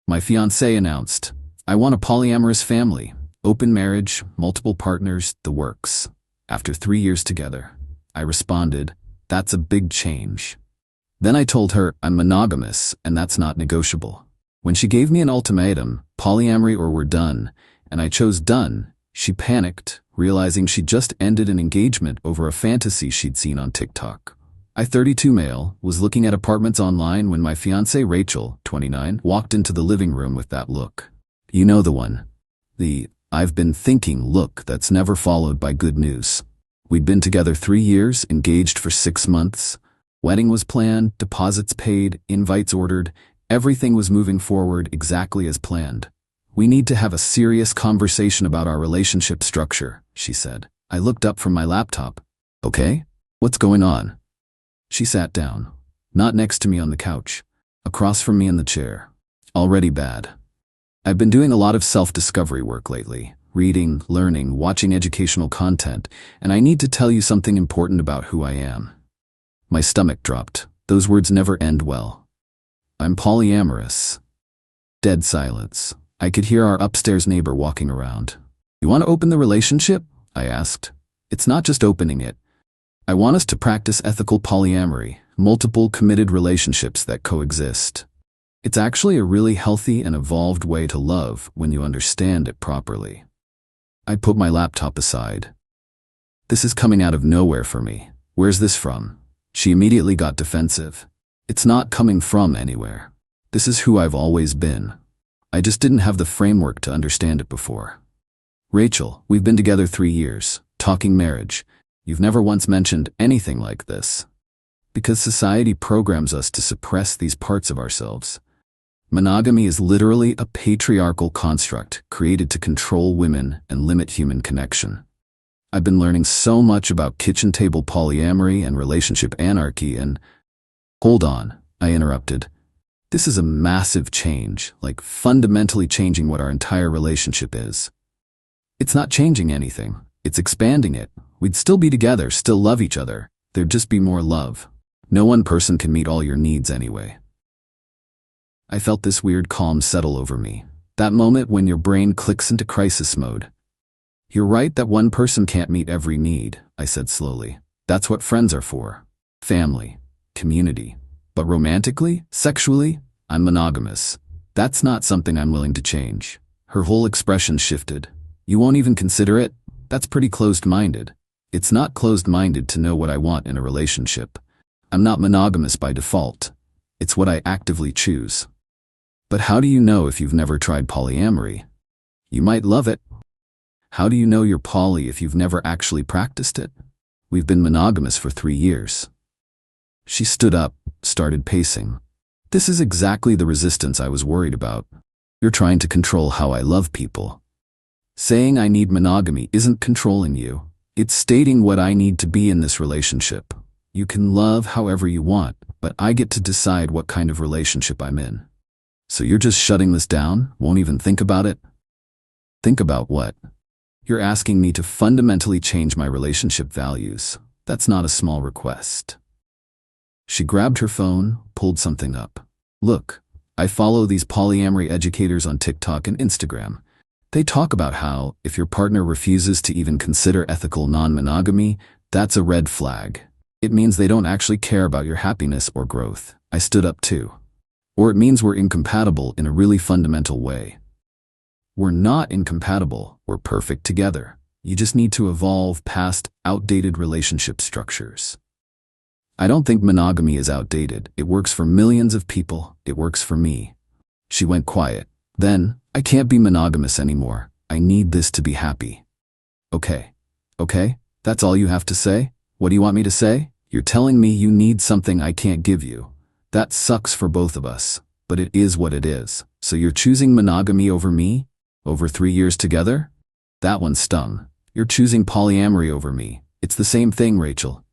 My fiancée announced, "I want a polyamorous family, open marriage, multiple partners, the works." After 3 years together, I responded, "That's a big change." Then I told her I'm monogamous and that's not negotiable. When she gave me an ultimatum, polyamory or we're done, and I chose done, she panicked, realizing she'd just ended an engagement over a fantasy she'd seen on TikTok. I, 32 male, was looking at apartments online when my fiancée Rachel, 29, walked into the living room with that look. You know the one. The "I've been thinking" look that's never followed by good news. We'd been together 3 years, engaged for 6 months. Wedding was planned, deposits paid, invites ordered. Everything was moving forward exactly as planned. "We need to have a serious conversation about our relationship structure," she said. I looked up from my laptop. "Okay? What's going on?" She sat down, not next to me on the couch, across from me in the chair. "Already bad. I've been doing a lot of self-discovery work lately, reading, learning, watching educational content, and I need to tell you something important about who I am." My stomach dropped. Those words never end well. "I'm polyamorous." Dead silence. I could hear our upstairs neighbor walking around. "You want to open the relationship?" I asked. "It's not just opening it. I want us to practice ethical polyamory, multiple committed relationships that coexist. It's actually a really healthy and evolved way to love when you understand it properly." I put my laptop aside. "This is coming out of nowhere for me. Where's this from?" She immediately got defensive. "It's not coming from anywhere. This is who I've always been. I just didn't have the framework to understand it before. Rachel, we've been together 3 years, talking marriage. You've never once mentioned anything like this. Because society programs us to suppress these parts of ourselves. Monogamy is literally a patriarchal construct created to control women and limit human connection. I've been learning so much about kitchen table polyamory and relationship anarchy and—" "Hold on," I interrupted. "This is a massive change, like fundamentally changing what our entire relationship is." "It's not changing anything. It's expanding it. We'd still be together, still love each other. There'd just be more love. No one person can meet all your needs anyway." I felt this weird calm settle over me. That moment when your brain clicks into crisis mode. "You're right that one person can't meet every need," I said slowly. "That's what friends are for. Family, community. But romantically, sexually, I'm monogamous. That's not something I'm willing to change." Her whole expression shifted. "You won't even consider it? That's pretty closed-minded." "It's not closed-minded to know what I want in a relationship. I'm not monogamous by default. It's what I actively choose." "But how do you know if you've never tried polyamory? You might love it. How do you know you're poly if you've never actually practiced it? We've been monogamous for 3 years." She stood up, started pacing. "This is exactly the resistance I was worried about. You're trying to control how I love people. Saying I need monogamy isn't controlling you. It's stating what I need to be in this relationship. You can love however you want, but I get to decide what kind of relationship I'm in. So you're just shutting this down? Won't even think about it?" "Think about what?" "You're asking me to fundamentally change my relationship values. That's not a small request." She grabbed her phone, pulled something up. "Look, I follow these polyamory educators on TikTok and Instagram. They talk about how, if your partner refuses to even consider ethical non-monogamy, that's a red flag. It means they don't actually care about your happiness or growth." I stood up too. "Or it means we're incompatible in a really fundamental way." "We're not incompatible, we're perfect together. You just need to evolve past outdated relationship structures." "I don't think monogamy is outdated. It works for millions of people. It works for me." She went quiet. Then, "I can't be monogamous anymore. I need this to be happy." Okay, that's all you have to say? What do you want me to say? You're telling me you need something I can't give you. That sucks for both of us, but it is what it is. So you're choosing monogamy over me? Over 3 years together? That one stung. You're choosing polyamory over me. It's the same thing, Rachel.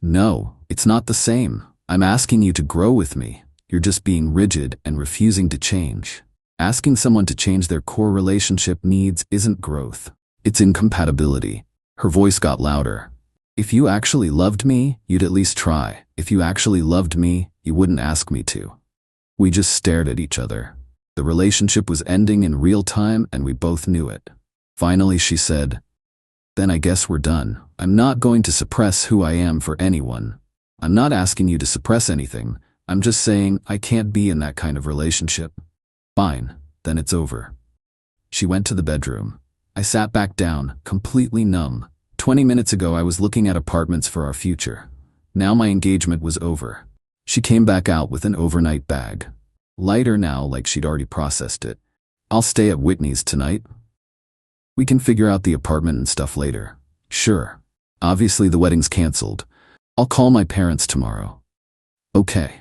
No, it's not the same. I'm asking you to grow with me. You're just being rigid and refusing to change. Asking someone to change their core relationship needs isn't growth. It's incompatibility. Her voice got louder. If you actually loved me, you'd at least try. If you actually loved me, you wouldn't ask me to. We just stared at each other. The relationship was ending in real time and we both knew it. Finally, she said, "Then I guess we're done. I'm not going to suppress who I am for anyone. I'm not asking you to suppress anything. I'm just saying I can't be in that kind of relationship." "Fine, then it's over." She went to the bedroom. I sat back down, completely numb. 20 minutes ago I was looking at apartments for our future. Now my engagement was over. She came back out with an overnight bag. Lighter now, like she'd already processed it. "I'll stay at Whitney's tonight. We can figure out the apartment and stuff later." "Sure. Obviously the wedding's canceled. I'll call my parents tomorrow." "Okay."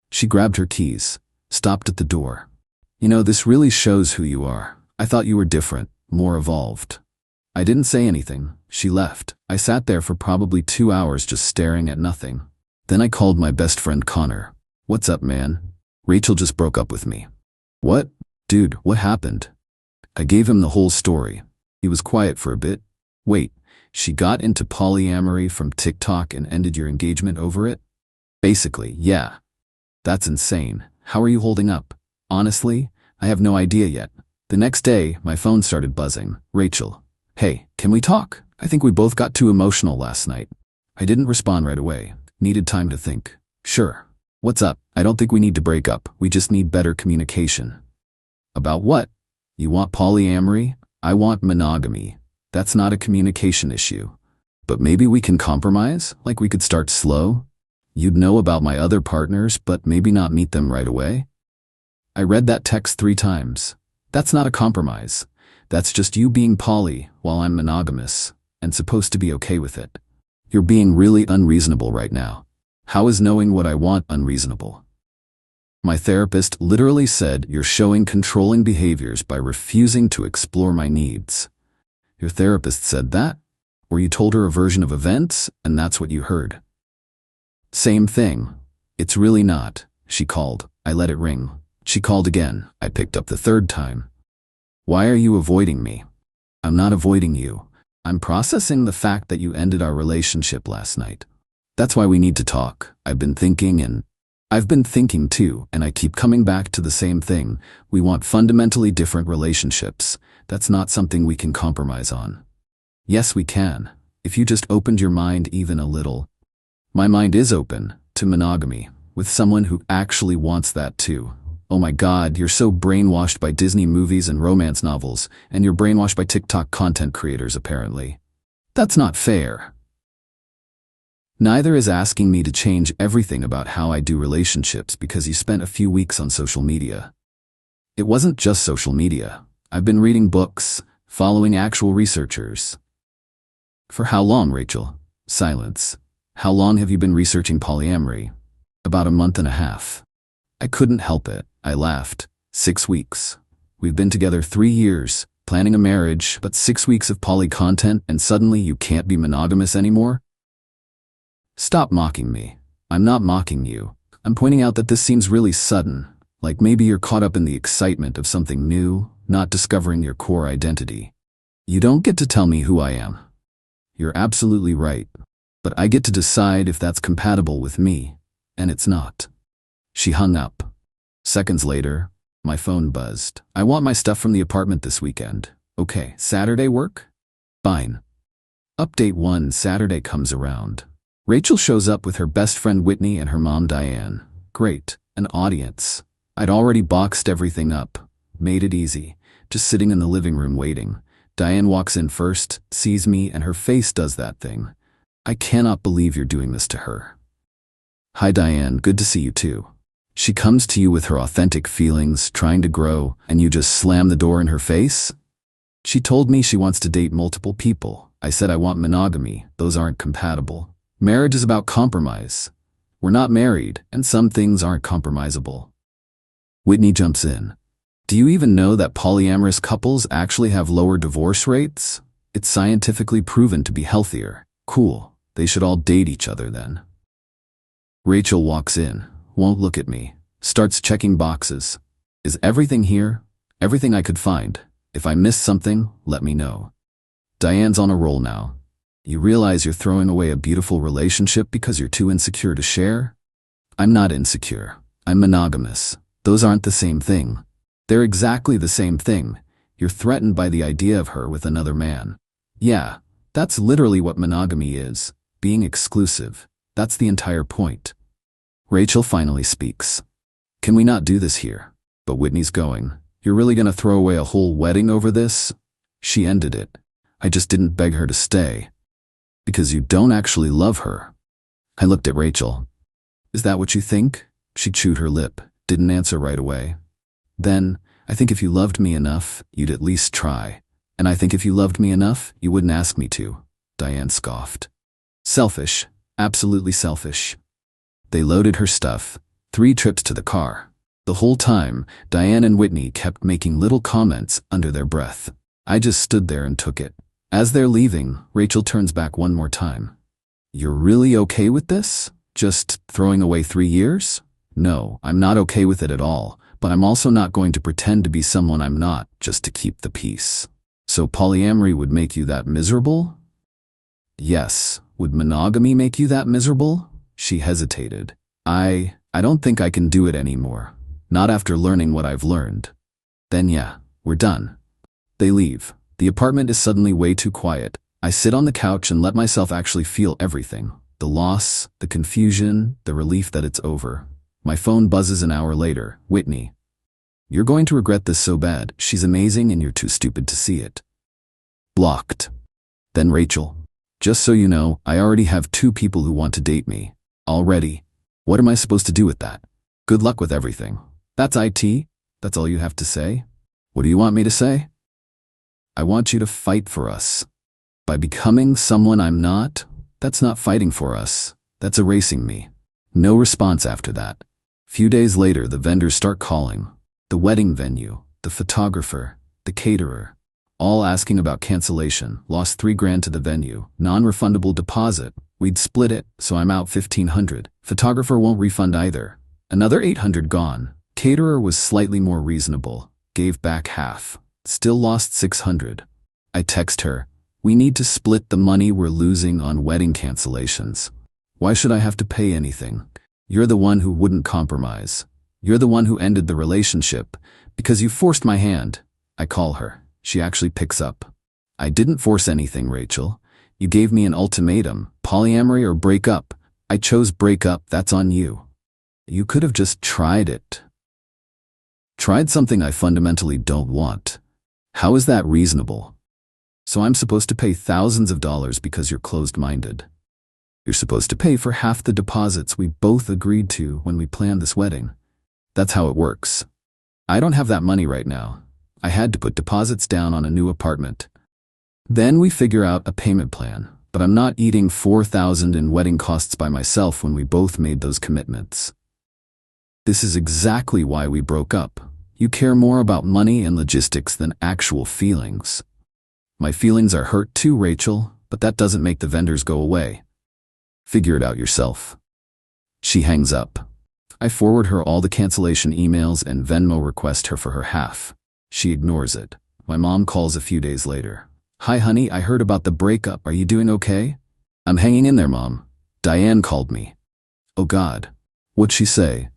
She grabbed her keys, stopped at the door. "You know, this really shows who you are. I thought you were different, more evolved." I didn't say anything. She left. I sat there for probably 2 hours just staring at nothing. Then I called my best friend Connor. "What's up, man? Rachel just broke up with me." "What? Dude, what happened?" I gave him the whole story. He was quiet for a bit. "Wait, she got into polyamory from TikTok and ended your engagement over it?" "Basically, yeah." "That's insane. How are you holding up?" "Honestly, I have no idea yet." The next day, my phone started buzzing. "Rachel, hey, can we talk? I think we both got too emotional last night." I didn't respond right away. Needed time to think. "Sure. What's up? I don't think we need to break up. We just need better communication." "About what?" "You want polyamory? I want monogamy. That's not a communication issue. But maybe we can compromise? Like we could start slow? You'd know about my other partners, but maybe not meet them right away?" I read that text 3 times. That's not a compromise. That's just you being poly while I'm monogamous, and supposed to be okay with it. You're being really unreasonable right now. How is knowing what I want unreasonable? My therapist literally said you're showing controlling behaviors by refusing to explore my needs. Your therapist said that? Or you told her a version of events, and that's what you heard? Same thing. It's really not. She called. I let it ring. She called again. I picked up the 3rd time. "Why are you avoiding me?" "I'm not avoiding you. I'm processing the fact that you ended our relationship last night. That's why we need to talk. I've been thinking too, and I keep coming back to the same thing. We want fundamentally different relationships. That's not something we can compromise on." "Yes, we can. If you just opened your mind even a little." My mind is open to monogamy, with someone who actually wants that too. Oh my God, you're so brainwashed by Disney movies and romance novels, and you're brainwashed by TikTok content creators apparently. That's not fair. Neither is asking me to change everything about how I do relationships because you spent a few weeks on social media. It wasn't just social media. I've been reading books, following actual researchers. For how long, Rachel? Silence. How long have you been researching polyamory? About a month and a half. I couldn't help it. I laughed. 6 weeks. We've been together 3 years, planning a marriage, but 6 weeks of poly content and suddenly you can't be monogamous anymore? Stop mocking me. I'm not mocking you. I'm pointing out that this seems really sudden, like maybe you're caught up in the excitement of something new, not discovering your core identity. You don't get to tell me who I am. You're absolutely right, but I get to decide if that's compatible with me, and it's not. She hung up. Seconds later, my phone buzzed. "I want my stuff from the apartment this weekend." "Okay, Saturday work?" "Fine." Update 1: Saturday comes around. Rachel shows up with her best friend Whitney and her mom Diane. Great, an audience. I'd already boxed everything up, made it easy, just sitting in the living room waiting. Diane walks in first, sees me, and her face does that thing. "I cannot believe you're doing this to her." "Hi Diane, good to see you too." She comes to you with her authentic feelings, trying to grow, and you just slam the door in her face? She told me she wants to date multiple people. I said I want monogamy. Those aren't compatible. Marriage is about compromise. We're not married, and some things aren't compromisable. Whitney jumps in. "Do you even know that polyamorous couples actually have lower divorce rates? It's scientifically proven to be healthier." "Cool. They should all date each other then." Rachel walks in. Won't look at me. Starts checking boxes. "Is everything here? Everything I could find. If I missed something, let me know." Diane's on a roll now. "You realize you're throwing away a beautiful relationship because you're too insecure to share?" "I'm not insecure. I'm monogamous. Those aren't the same thing." They're exactly the same thing. You're threatened by the idea of her with another man. Yeah, that's literally what monogamy is. Being exclusive. That's the entire point. Rachel finally speaks. Can we not do this here? But Whitney's going. You're really gonna throw away a whole wedding over this? She ended it. I just didn't beg her to stay. Because you don't actually love her. I looked at Rachel. Is that what you think? She chewed her lip, didn't answer right away. Then, I think if you loved me enough, you'd at least try. And I think if you loved me enough, you wouldn't ask me to. Diane scoffed. Selfish. Absolutely selfish. They loaded her stuff. 3 trips to the car. The whole time, Diane and Whitney kept making little comments under their breath. I just stood there and took it. As they're leaving, Rachel turns back one more time. You're really okay with this? Just throwing away 3 years? No, I'm not okay with it at all, but I'm also not going to pretend to be someone I'm not just to keep the peace. So polyamory would make you that miserable? Yes. Would monogamy make you that miserable? She hesitated. I don't think I can do it anymore. Not after learning what I've learned. Then yeah, we're done. They leave. The apartment is suddenly way too quiet. I sit on the couch and let myself actually feel everything. The loss, the confusion, the relief that it's over. My phone buzzes an hour later. Whitney. You're going to regret this so bad. She's amazing and you're too stupid to see it. Blocked. Then Rachel. Just so you know, I already have 2 people who want to date me. Already. What am I supposed to do with that? Good luck with everything. That's IT? That's all you have to say? What do you want me to say? I want you to fight for us. By becoming someone I'm not, that's not fighting for us. That's erasing me. No response after that. Few days later, the vendors start calling. The wedding venue, the photographer, the caterer. All asking about cancellation. Lost $3,000 to the venue. Non-refundable deposit. We'd split it, so I'm out $1,500. Photographer won't refund either. Another $800 gone. Caterer was slightly more reasonable. Gave back half. Still lost $600. I text her. We need to split the money we're losing on wedding cancellations. Why should I have to pay anything? You're the one who wouldn't compromise. You're the one who ended the relationship because you forced my hand. I call her. She actually picks up. I didn't force anything, Rachel. You gave me an ultimatum, polyamory or break up. I chose break up, that's on you. You could have just tried it. Tried something I fundamentally don't want. How is that reasonable? So I'm supposed to pay thousands of dollars because you're closed-minded. You're supposed to pay for half the deposits we both agreed to when we planned this wedding. That's how it works. I don't have that money right now. I had to put deposits down on a new apartment. Then we figure out a payment plan, but I'm not eating $4,000 in wedding costs by myself when we both made those commitments. This is exactly why we broke up. You care more about money and logistics than actual feelings. My feelings are hurt too, Rachel, but that doesn't make the vendors go away. Figure it out yourself. She hangs up. I forward her all the cancellation emails and Venmo request her for her half. She ignores it. My mom calls a few days later. Hi honey, I heard about the breakup. Are you doing okay? I'm hanging in there, Mom. Diane called me. Oh God. What'd she say?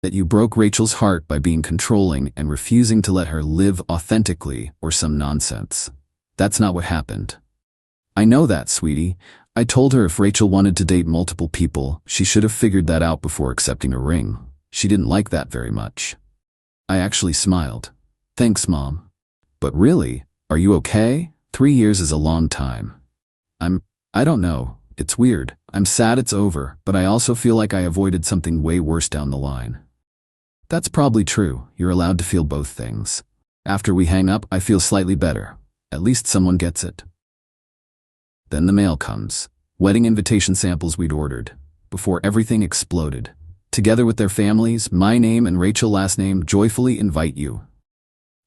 That you broke Rachel's heart by being controlling and refusing to let her live authentically or some nonsense. That's not what happened. I know that, sweetie. I told her if Rachel wanted to date multiple people, she should have figured that out before accepting a ring. She didn't like that very much. I actually smiled. Thanks, Mom. But really, are you okay? 3 years is a long time. I don't know. It's weird. I'm sad it's over, but I also feel like I avoided something way worse down the line. That's probably true. You're allowed to feel both things. After we hang up, I feel slightly better. At least someone gets it. Then the mail comes. Wedding invitation samples we'd ordered. Before everything exploded. Together with their families, my name and Rachel's last name joyfully invite you.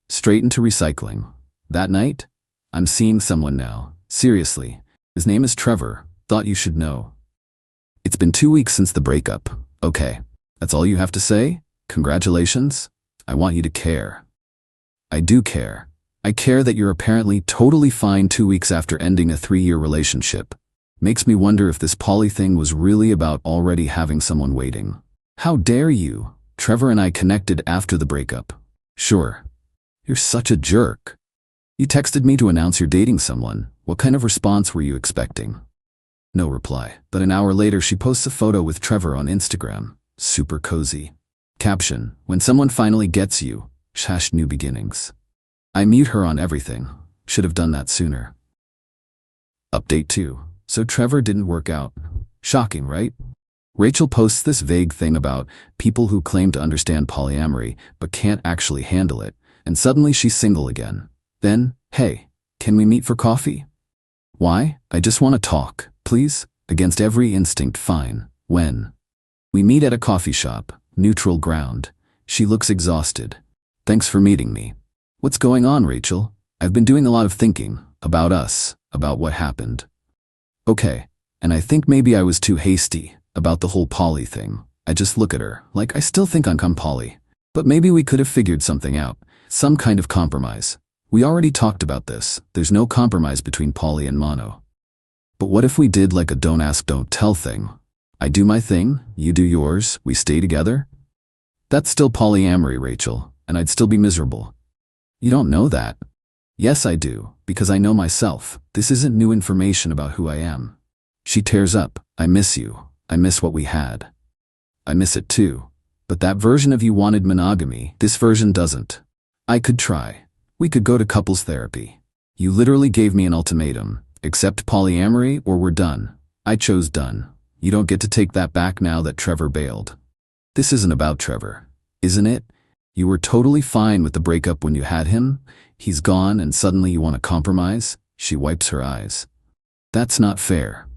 Straight into recycling. That night, I'm seeing someone now. Seriously. His name is Trevor. Thought you should know. It's been 2 weeks since the breakup. Okay. That's all you have to say? Congratulations? I want you to care. I do care. I care that you're apparently totally fine 2 weeks after ending a 3-year relationship. Makes me wonder if this poly thing was really about already having someone waiting. How dare you? Trevor and I connected after the breakup. Sure, You're such a jerk. You texted me to announce you're dating someone. What kind of response were you expecting? No reply. But an hour later, she posts a photo with Trevor on Instagram. Super cozy. Caption: when someone finally gets you, # new beginnings. I mute her on everything. Should have done that sooner. Update 2. So Trevor didn't work out. Shocking, right? Rachel posts this vague thing about people who claim to understand polyamory but can't actually handle it, and suddenly she's single again. Then, hey, can we meet for coffee? Why? I just want to talk, please. Against every instinct, fine. When? We meet at a coffee shop, neutral ground. She looks exhausted. Thanks for meeting me. What's going on, Rachel? I've been doing a lot of thinking, about us, about what happened. Okay, and I think maybe I was too hasty about the whole poly thing. I just look at her, like I still think I'm poly. But maybe we could have figured something out, some kind of compromise. We already talked about this. There's no compromise between poly and mono. But what if we did like a don't ask, don't tell thing? I do my thing, you do yours, we stay together? That's still polyamory, Rachel, and I'd still be miserable. You don't know that. Yes, I do, because I know myself. This isn't new information about who I am. She tears up. I miss you. I miss what we had. I miss it too. But that version of you wanted monogamy. This version doesn't. I could try. We could go to couples therapy. You literally gave me an ultimatum. Accept polyamory or we're done. I chose done. You don't get to take that back now that Trevor bailed. This isn't about Trevor, isn't it? You were totally fine with the breakup when you had him. He's gone and suddenly you want to compromise? She wipes her eyes. That's not fair.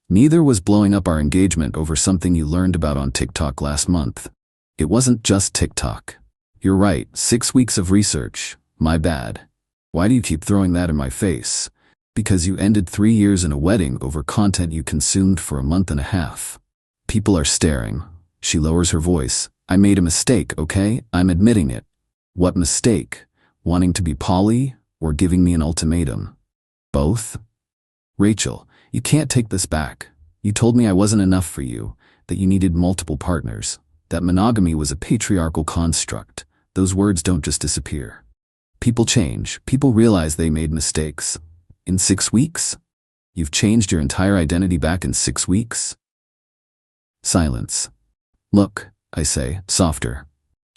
Neither was blowing up our engagement over something you learned about on TikTok last month. It wasn't just TikTok. You're right, 6 weeks of research. My bad. Why do you keep throwing that in my face? Because you ended 3 years in a wedding over content you consumed for a month and a half. People are staring. She lowers her voice. I made a mistake, okay? I'm admitting it. What mistake? Wanting to be poly or giving me an ultimatum? Both? Rachel, you can't take this back. You told me I wasn't enough for you, that you needed multiple partners, that monogamy was a patriarchal construct. Those words don't just disappear. People change. People realize they made mistakes. In 6 weeks? You've changed your entire identity back in 6 weeks? Silence. Look, I say, softer.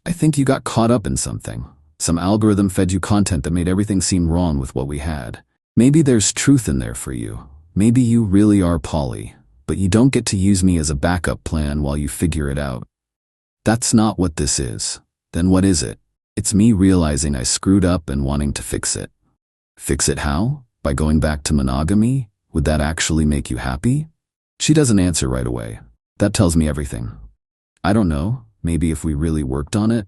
I think you got caught up in something. Some algorithm fed you content that made everything seem wrong with what we had. Maybe there's truth in there for you. Maybe you really are poly, but you don't get to use me as a backup plan while you figure it out. That's not what this is. Then what is it? It's me realizing I screwed up and wanting to fix it. Fix it how? By going back to monogamy? Would that actually make you happy? She doesn't answer right away. That tells me everything. I don't know, maybe if we really worked on it?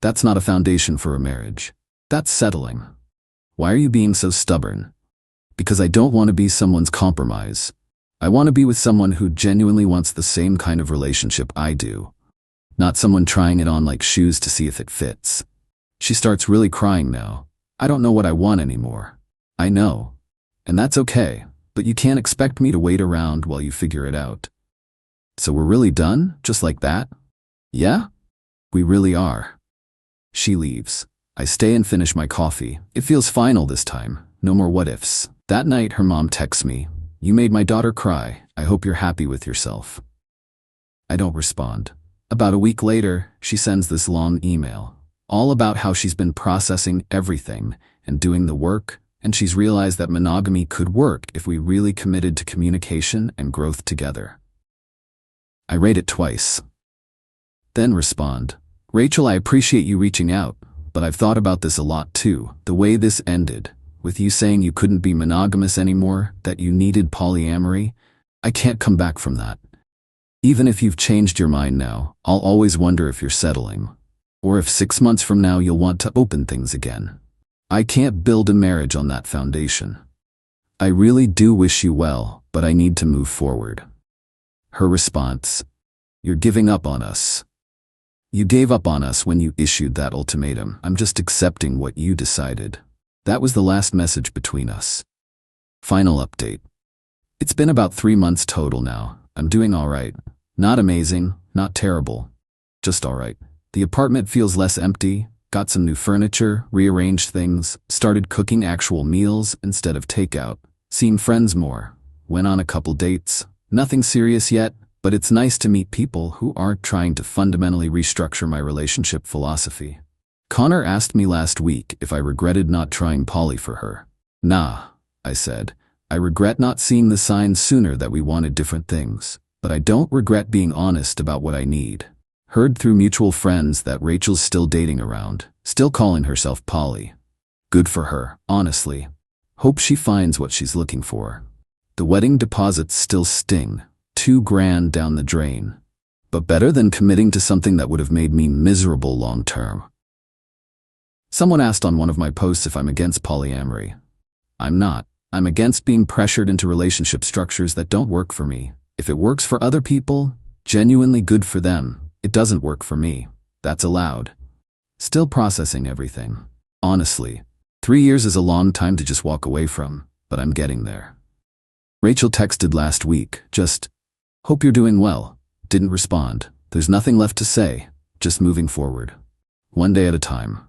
That's not a foundation for a marriage. That's settling. Why are you being so stubborn? Because I don't want to be someone's compromise. I want to be with someone who genuinely wants the same kind of relationship I do. Not someone trying it on like shoes to see if it fits. She starts really crying now. I don't know what I want anymore. I know. And that's okay, but you can't expect me to wait around while you figure it out. So we're really done? Just like that? Yeah? We really are. She leaves. I stay and finish my coffee. It feels final this time. No more what-ifs. That night, her mom texts me. You made my daughter cry. I hope you're happy with yourself. I don't respond. About a week later, she sends this long email, all about how she's been processing everything and doing the work, and she's realized that monogamy could work if we really committed to communication and growth together. I rate it twice. Then respond. Rachel, I appreciate you reaching out, but I've thought about this a lot too. The way this ended, with you saying you couldn't be monogamous anymore, that you needed polyamory, I can't come back from that. Even if you've changed your mind now, I'll always wonder if you're settling, or if 6 months from now you'll want to open things again. I can't build a marriage on that foundation. I really do wish you well, but I need to move forward. Her response, you're giving up on us. You gave up on us when you issued that ultimatum. I'm just accepting what you decided. That was the last message between us. Final update. It's been about 3 months total now. I'm doing all right. Not amazing, not terrible. Just all right. The apartment feels less empty. Got some new furniture, rearranged things, started cooking actual meals instead of takeout, seen friends more, went on a couple dates. Nothing serious yet, but it's nice to meet people who aren't trying to fundamentally restructure my relationship philosophy. Connor asked me last week if I regretted not trying poly for her. Nah, I said. I regret not seeing the signs sooner that we wanted different things, but I don't regret being honest about what I need. Heard through mutual friends that Rachel's still dating around, still calling herself poly. Good for her, honestly. Hope she finds what she's looking for. The wedding deposits still sting, $2,000 down the drain. But better than committing to something that would have made me miserable long term. Someone asked on one of my posts if I'm against polyamory. I'm not. I'm against being pressured into relationship structures that don't work for me. If it works for other people, genuinely good for them. It doesn't work for me. That's allowed. Still processing everything. Honestly, 3 years is a long time to just walk away from, but I'm getting there. Rachel texted last week, just, hope you're doing well. Didn't respond. There's nothing left to say, just moving forward. One day at a time.